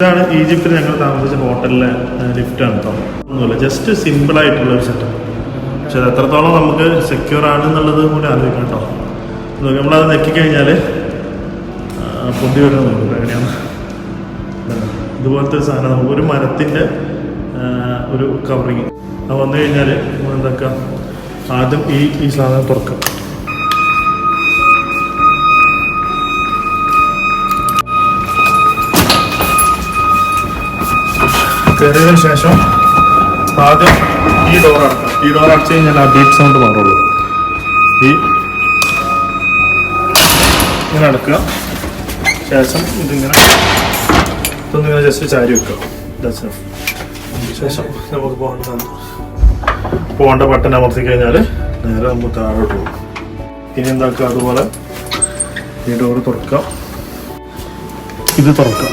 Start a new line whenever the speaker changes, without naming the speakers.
ഇതാണ് ഈജിപ്തിൽ ഞങ്ങൾ താമസിച്ച ഹോട്ടലിലെ ലിഫ്റ്റാണ് കേട്ടോ. ഒന്നുമില്ല, ജസ്റ്റ് സിമ്പിളായിട്ടുള്ള ഒരു സെറ്റപ്പ്. പക്ഷെ അത് എത്രത്തോളം നമുക്ക് സെക്യൂർ ആണെന്നുള്ളത് കൂടി ആലോചിക്കണം കേട്ടോ. നമ്മളത് നെക്കിക്കഴിഞ്ഞാൽ പൊന്തി വരുന്നുണ്ട്. എങ്ങനെയാണ് ഇതുപോലത്തെ ഒരു സാധനം നമുക്കൊരു മരത്തിൻ്റെ ഒരു കവറിങ് അത് വന്നു കഴിഞ്ഞാൽ എന്താക്കാം, ആദ്യം ഈ സാധനം തുറക്കാം. കയറിയതിന് ശേഷം ആദ്യം ഈ ഡോർ അടക്കാം. ഈ ഡോർ അടച്ചു കഴിഞ്ഞാൽ ആ ബീറ്റ് സൗണ്ട് മാറുള്ളൂ. ഇങ്ങനെ അടക്കുക. ശേഷം ഇതൊന്നിങ്ങനെ ജസ്റ്റ് ചാരി വെക്കുക. ശേഷം നമുക്ക് പോകേണ്ട ബട്ടൺ അമർത്തി കഴിഞ്ഞാൽ നേരെ നമുക്ക് താഴോട്ട് പോകും. ഇനി എന്താക്കുക, അതുപോലെ ഈ ഡോറ് തുറക്കാം, ഇത് തുറക്കാം.